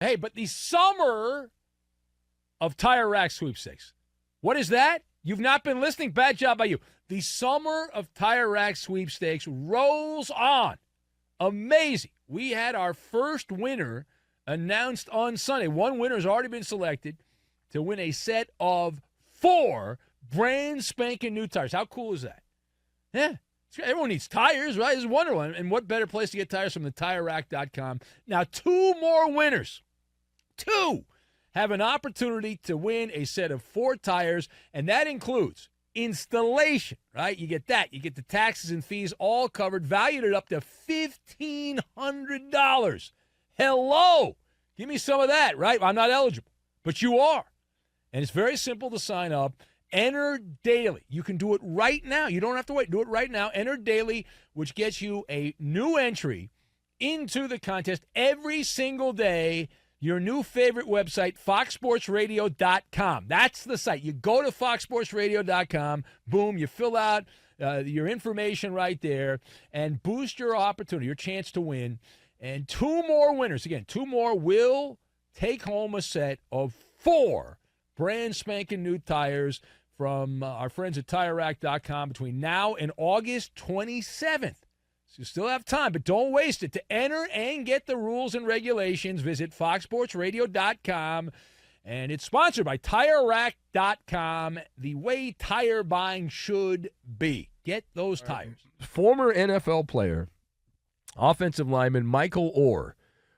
Hey, but the summer of Tire Rack Sweepstakes. What is that? You've not been listening? Bad job by you. The summer of Tire Rack Sweepstakes rolls on. Amazing. We had our first winner announced on Sunday. One winner has already been selected to win a set of 4 brand spanking new tires. How cool is that? Yeah. Everyone needs tires, right? This is wonderful. And what better place to get tires from than tirerack.com? Now, 2 more winners. 2 have an opportunity to win a set of 4 tires, and that includes installation, right? You get that. You get the taxes and fees all covered, valued at up to $1,500. Hello. Give me some of that, right? I'm not eligible, but you are. And it's very simple to sign up. Enter daily. You can do it right now. You don't have to wait. Do it right now. Enter daily, which gets you a new entry into the contest every single day. Your new favorite website, foxsportsradio.com. That's the site. You go to foxsportsradio.com. Boom, you fill out your information right there and boost your opportunity, your chance to win. And 2 more winners, again, 2 more will take home a set of 4 brand spanking new tires from our friends at tirerack.com between now and August 27th. So you still have time, but don't waste it. To enter and get the rules and regulations, visit foxsportsradio.com. And it's sponsored by tirerack.com, the way tire buying should be. Get those tires. Former NFL player, offensive lineman Michael Oher,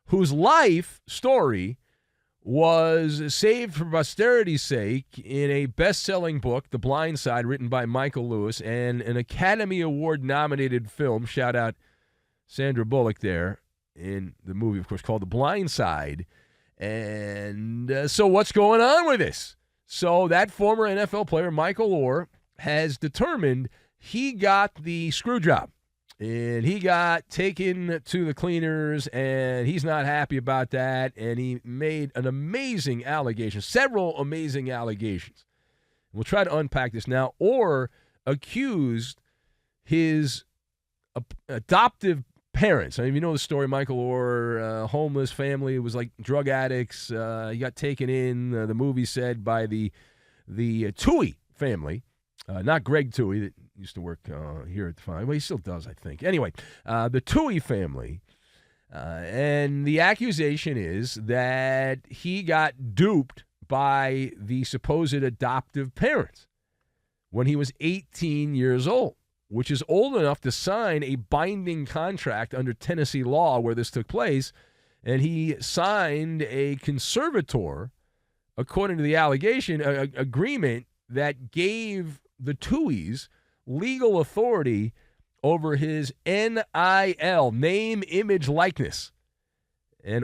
whose life story was saved for posterity's sake in a best-selling book, The Blindside, written by Michael Lewis, and an Academy Award-nominated film, shout out Sandra Bullock there, in the movie, of course, called The Blindside. And so what's going on with this? So that former NFL player, Michael Oher, has determined he got the screw job. And he got taken to the cleaners, and he's not happy about that. And he made an amazing allegation, several amazing allegations. We'll try to unpack this now. Or accused his adoptive parents. I mean, you know the story, Michael Oher, homeless family. It was like drug addicts. He got taken in, the movie said, by the Toohey family. Not Greg Toohey, that used to work here at the farm. Well, he still does, I think. Anyway, the Toohey family, and the accusation is that he got duped by the supposed adoptive parents when he was 18 years old, which is old enough to sign a binding contract under Tennessee law where this took place, and he signed a conservator, according to the allegation, agreement that gave the Tooheys legal authority over his NIL, name, image, likeness,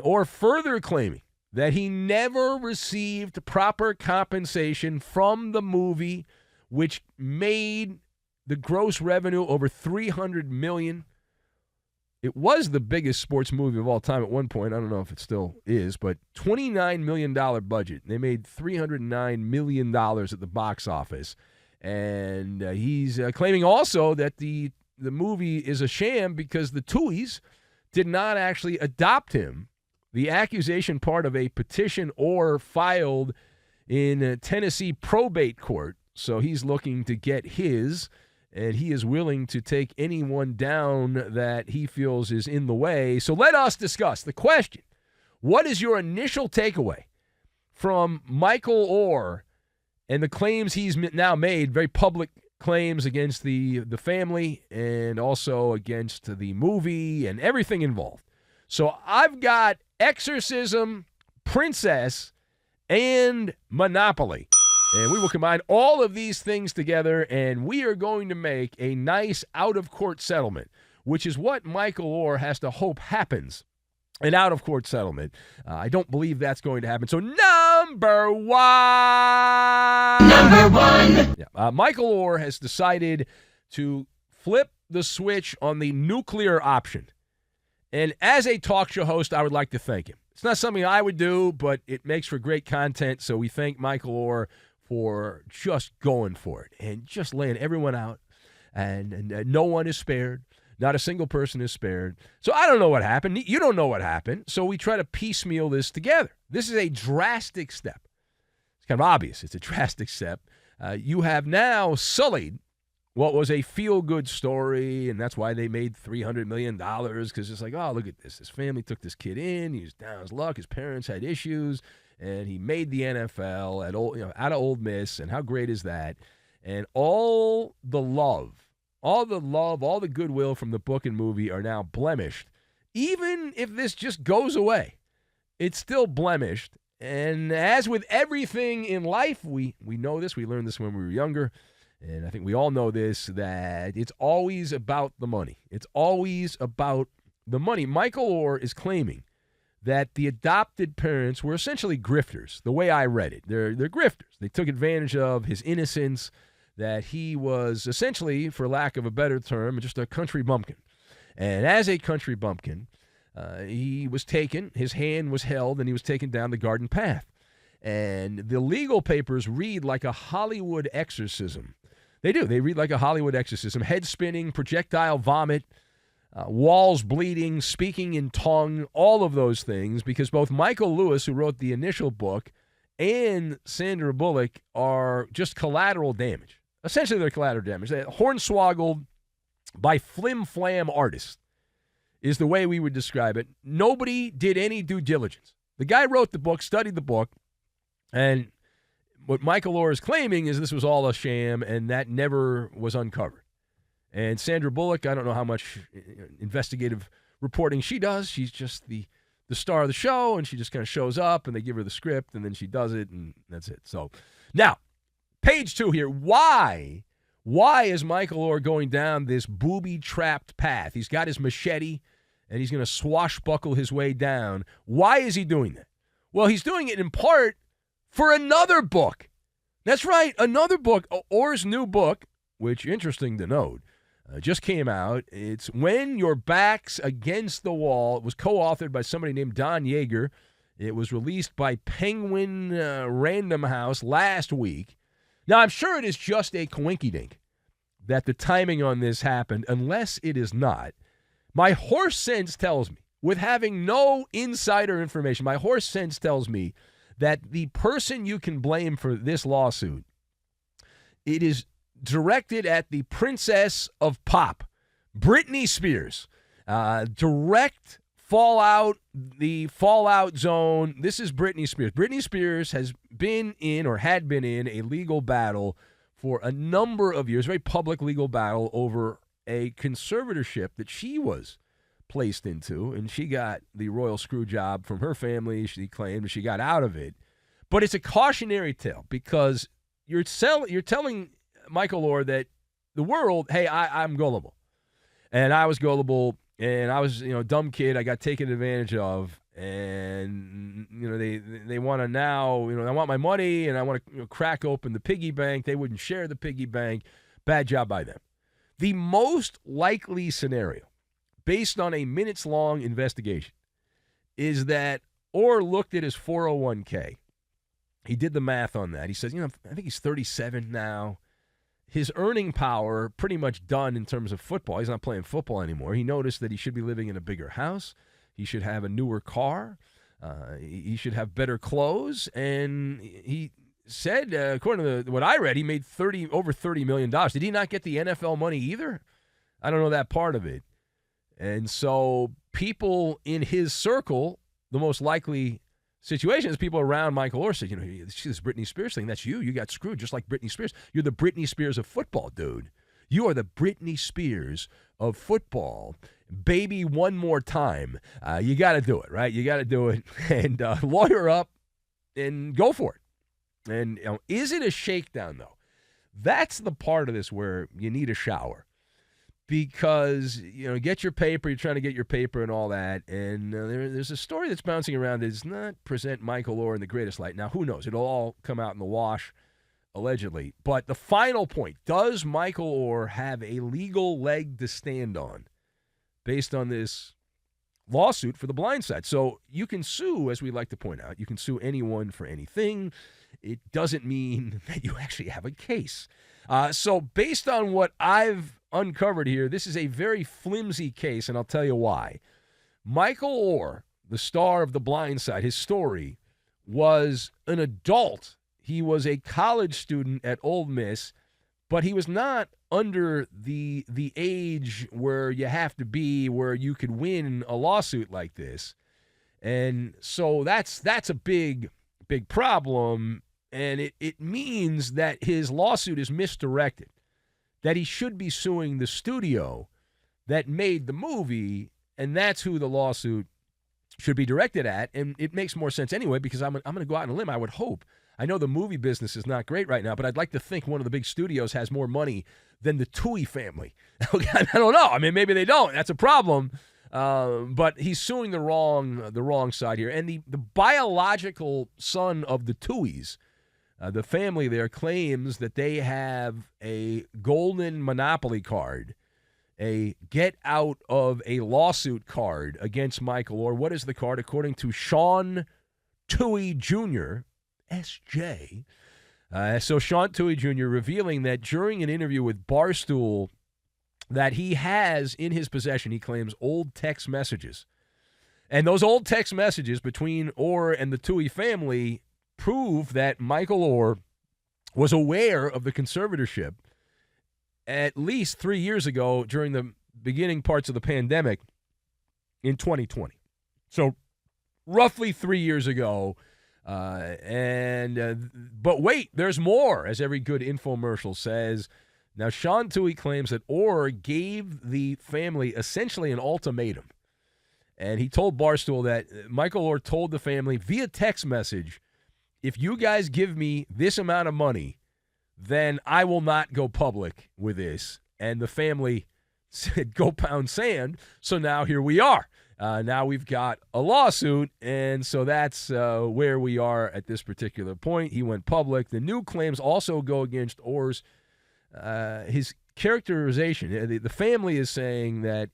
or further claiming that he never received proper compensation from the movie, which made the gross revenue over $300 million. It was the biggest sports movie of all time at one point. I don't know if it still is, but $29 million budget. They made $309 million at the box office. And he's claiming also that the movie is a sham because the Tooheys did not actually adopt him. The accusation, part of a petition or filed in Tennessee probate court. So he's looking to get his, and he is willing to take anyone down that he feels is in the way. So let us discuss the question. What is your initial takeaway from Michael Oher and the claims he's now made, very public claims against the family and also against the movie and everything involved? So I've got exorcism, princess, and monopoly. And we will combine all of these things together, and we are going to make a nice out-of-court settlement, which is what Michael Oher has to hope happens. An out-of-court settlement. I don't believe that's going to happen. So number one. Yeah, Michael Oher has decided to flip the switch on the nuclear option. And as a talk show host, I would like to thank him. It's not something I would do, but it makes for great content. So we thank Michael Oher for just going for it and just laying everyone out. And no one is spared. Not a single person is spared. So I don't know what happened. You don't know what happened. So we try to piecemeal this together. This is a drastic step. It's kind of obvious. It's a drastic step. You have now sullied what was a feel-good story, and that's why they made $300 million, because it's like, oh, look at this. His family took this kid in. He was down on his luck. His parents had issues, and he made the NFL out of Ole Miss, and how great is that? And all the goodwill from the book and movie are now blemished. Even if this just goes away, it's still blemished. And as with everything in life, we know this. We learned this when we were younger. And I think we all know this, that it's always about the money. It's always about the money. Michael Oher is claiming that the adopted parents were essentially grifters, the way I read it. They're grifters. They took advantage of his innocence, that he was essentially, for lack of a better term, just a country bumpkin. And as a country bumpkin, he was taken, his hand was held, and he was taken down the garden path. And the legal papers read like a Hollywood exorcism. They do. They read like a Hollywood exorcism. Head spinning, projectile vomit, walls bleeding, speaking in tongue, all of those things, because both Michael Lewis, who wrote the initial book, and Sandra Bullock are just collateral damage. Essentially, they're collateral damage. Hornswoggled by flim-flam artists is the way we would describe it. Nobody did any due diligence. The guy wrote the book, studied the book, and what Michael Oher is claiming is this was all a sham, and that never was uncovered. And Sandra Bullock, I don't know how much investigative reporting she does. She's just the star of the show, and she just kind of shows up, and they give her the script, and then she does it, and that's it. So now, page 2 here. Why is Michael Oher going down this booby-trapped path? He's got his machete, and he's going to swashbuckle his way down. Why is he doing that? Well, he's doing it in part for another book. That's right, another book. Oher's new book, which, interesting to note, just came out. It's When Your Back's Against the Wall. It was co-authored by somebody named Don Yeager. It was released by Penguin Random House last week. Now, I'm sure it is just a coinkydink that the timing on this happened, unless it is not. My horse sense tells me, with having no insider information, my horse sense tells me that the person you can blame for this lawsuit, it is directed at the princess of pop, Britney Spears. Direct fallout, the fallout zone. This is Britney Spears. Britney Spears has been in, or had been in, a legal battle for a number of years, very public legal battle over a conservatorship that she was placed into, and she got the royal screw job from her family, she claimed, she got out of it. But it's a cautionary tale, because you're telling Michael Oher that the world, hey, I'm gullible. And I was gullible, and I was, a dumb kid. I got taken advantage of, and, they want to now, I want my money, and I want to crack open the piggy bank. They wouldn't share the piggy bank. Bad job by them. The most likely scenario, based on a minutes-long investigation, is that Oher looked at his 401k. He did the math on that. He says, I think he's 37 now. His earning power pretty much done in terms of football. He's not playing football anymore. He noticed that he should be living in a bigger house. He should have a newer car. He should have better clothes. And he said, according to what I read, he made over $30 million. Did he not get the NFL money either? I don't know that part of it. And so people in his circle, the most likely situation is people around Michael Oher said, this Britney Spears thing, that's you. You got screwed just like Britney Spears. You're the Britney Spears of football, dude. You are the Britney Spears of football. Baby, one more time. You got to do it, right? You got to do it and lawyer up and go for it. And is it a shakedown, though? That's the part of this where you need a shower. Because, get your paper, you're trying to get your paper and all that, and there's a story that's bouncing around that does not present Michael Oher in the greatest light. Now, who knows? It'll all come out in the wash, allegedly. But the final point, does Michael Oher have a legal leg to stand on based on this lawsuit for the Blindside. So you can sue, as we like to point out, you can sue anyone for anything. It doesn't mean that you actually have a case. So based on what I've uncovered here, this is a very flimsy case, and I'll tell you why. Michael Oher, the star of the Blindside, his story was an adult. He was a college student at Ole Miss, but he was not under the age where you have to be where you could win a lawsuit like this. And so that's a big problem, and it means that his lawsuit is misdirected, that he should be suing the studio that made the movie, and that's who the lawsuit should be directed at. And it makes more sense anyway, because I'm going to go out on a limb. I would hope. I know the movie business is not great right now, but I'd like to think one of the big studios has more money than the Tui family. I don't know. I mean, maybe they don't. That's a problem. But he's suing the wrong side here. And the biological son of the Tuis, the family there, claims that they have a golden monopoly card, a get out of a lawsuit card against Michael Oher. What is the card? According to Sean Tui Jr., SJ. So Sean Tui Jr. revealing that during an interview with Barstool that he has in his possession, he claims, old text messages. And those old text messages between Oher and the Tui family prove that Michael Oher was aware of the conservatorship at least 3 years ago during the beginning parts of the pandemic in 2020. So roughly 3 years ago. But wait, there's more, as every good infomercial says. Now, Sean Tui claims that Oher gave the family essentially an ultimatum. And he told Barstool that Michael Oher told the family via text message, if you guys give me this amount of money, then I will not go public with this. And the family said, go pound sand. So now here we are. Now we've got a lawsuit, and so that's where we are at this particular point. He went public. The new claims also go against Oher's his characterization. The family is saying that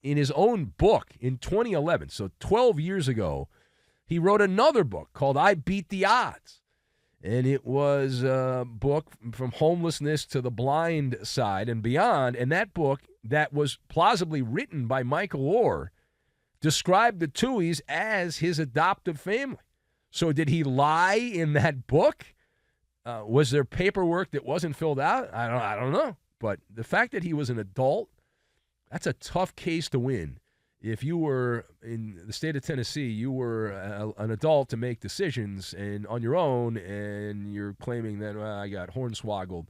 in his own book in 2011, so 12 years ago, he wrote another book called I Beat the Odds. And it was a book from homelessness to the blind side and beyond. And that book, that was plausibly written by Michael Oher, described the Tuis as his adoptive family. So did he lie in that book? Was there paperwork that wasn't filled out? I don't know. But the fact that he was an adult, that's a tough case to win. If you were in the state of Tennessee, you were an adult to make decisions and on your own, and you're claiming that I got hornswoggled